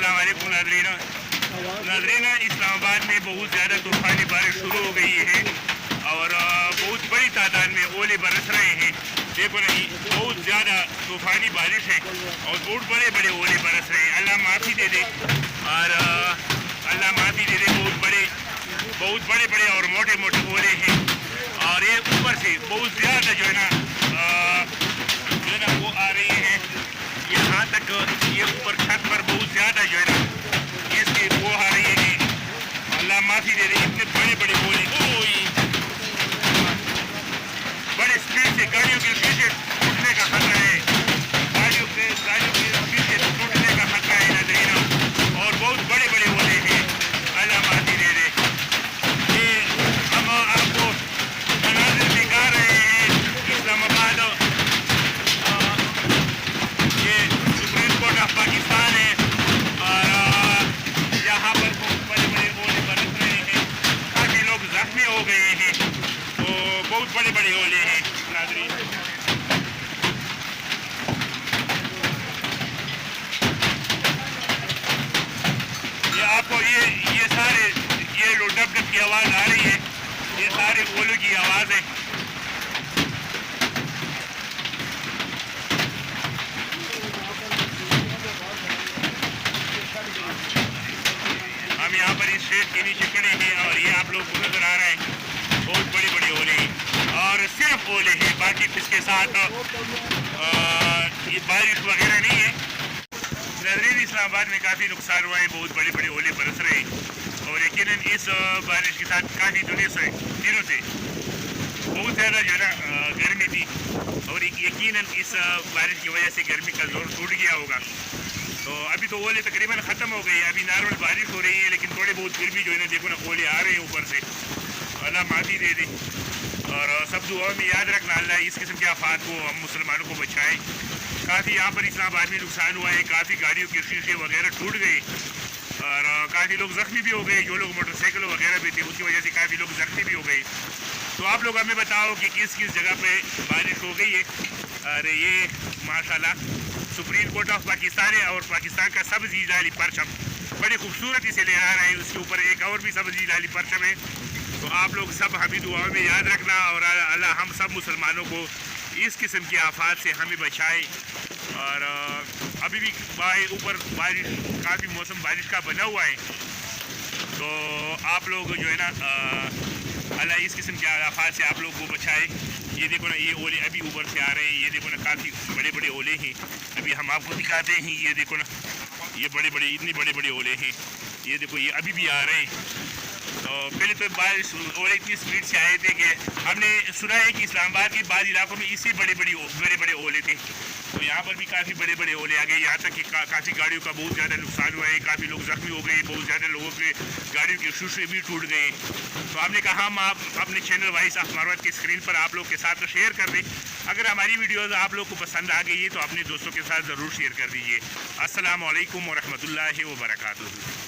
अस्सलाम वालेकुम नाज़रीन, इस्लामाबाद में बहुत ज़्यादा तूफ़ानी बारिश शुरू हो गई है और बहुत बड़ी तादाद में ओले बरस रहे हैं। देखो नहीं, बहुत ज़्यादा तूफ़ानी बारिश है और बहुत बड़े बड़े ओले बरस रहे हैं। अल्लाह माफ़ी दे दे और अल्लाह माफ़ी दे दे। बहुत बड़े बड़े और मोटे मोटे ओले हैं और ये ऊपर से बहुत ज़्यादा जो है ना वो आ रही है यहाँ तक। ये ऊपर छत पर बहुत ज़्यादा जो है ना इसकी वो आ रही है। अल्लाह माफ़ी दे दे, इतने बड़े बड़े ओले, बड़े स्पीड से गाड़ियों के शीशे टूटने का खतरा है। गाड़ियों के शीशे टूटने का खतरा है नाज़रीन, और बहुत बड़े बड़े ओले हैं। अल्लाह माफ़ी दे दे। ये हम आपको मनाज़िर दिखा रहे हैं इस्लामाबाद, ये सुप्रीम कोर्ट ऑफ पाकिस्तान है और यहाँ पर बहुत बड़े बड़े ओले बरस रहे हैं। काफ़ी लोग जख्मी हो गए हैं, तो बहुत बड़े बड़े ओले हैं नाज़रीन। ये आपको ये सारे ये डब डब की आवाज़ आ रही है, ये सारे ओलों की आवाज़ है। हम यहाँ पर इस शेड के नीचे खड़े हैं और ये आप लोग को नजर आ रहा है बहुत बड़े बड़े ओले हैं और सिर्फ ओले हैं, बाकी इसके साथ ये बारिश वगैरह नहीं है। नाज़रीन, इस्लामाबाद में काफ़ी नुकसान हुआ है, बहुत बड़े बड़े ओले बरस रहे हैं और यकीनन इस बारिश के साथ काफ़ी दिनों से बहुत ज़्यादा जो है ना गर्मी थी और यकीनन इस बारिश की वजह से गर्मी का जोर टूट गया होगा। तो अभी तो ओले तकरीबन ख़त्म हो गई है, अभी नॉर्मल बारिश हो रही है, लेकिन थोड़े बहुत फिर भी जो है ना देखो ना ओले आ रहे हैं ऊपर से। अल्लाह माफ़ी दे दे और सब दुआ में याद रखना, अल्लाह इस किस्म के आफात को हम मुसलमानों को बचाए। काफ़ी यहाँ पर इस्लामाबाद में नुकसान हुआ है, काफ़ी गाड़ियों के शीशे वगैरह टूट गए और काफ़ी लोग ज़ख्मी भी हो गए। जो लोग मोटरसाइकिल वगैरह भी थे उसकी वजह से काफ़ी लोग ज़ख्मी भी हो गए। तो आप लोग हमें बताओ कि किस किस जगह पे बारिश हो गई है। और ये माशाल्लाह सुप्रीम कोर्ट ऑफ पाकिस्तान है और पाकिस्तान का सब्ज़ लाली परचम बड़ी खूबसूरती से लहरा रहा है। उसके ऊपर एक और भी सब्ज़ लाली परचम है। तो आप लोग सब हमें दुआ में याद रखना और अल्लाह हम सब मुसलमानों को इस किस्म की आफात से हमें बचाए। और अभी भी ऊपर बारिश, काफ़ी मौसम बारिश का बना हुआ है, तो आप लोग जो है ना अल्लाह इस किस्म के आफात से आप लोग को बचाए। ये देखो ना, ये ओले अभी ऊपर से आ रहे हैं, ये देखो ना काफ़ी बड़े बड़े ओले हैं। अभी हम आपको दिखाते हैं, ये देखो ना, ये बड़े बड़े इतने बड़े बड़े ओले हैं। ये देखो ये अभी भी आ रहे हैं। तो पहले तो बारिश ओले इतनी स्पीड से आए थे कि हमने सुना है कि इस्लामाबाद के बाद इलाकों में इससे बड़े बड़े ओले थे। तो यहाँ पर भी काफ़ी बड़े बड़े ओले आ गए, यहाँ तक कि काफ़ी गाड़ियों का बहुत ज़्यादा नुकसान हुआ है, काफ़ी लोग ज़ख्मी हो गए, बहुत ज़्यादा लोगों के गाड़ियों के शीशे भी टूट गए। तो हमने कहा हम आप अपने चैनल वॉइस ऑफ मारवत की स्क्रीन पर आप लोग के साथ तो शेयर कर दें। अगर हमारी वीडियोज़ आप लोग को पसंद आ गई है तो अपने दोस्तों के साथ ज़रूर शेयर कर दीजिए। अस्सलाम वालेकुम व रहमतुल्लाहि व बरकातुहू।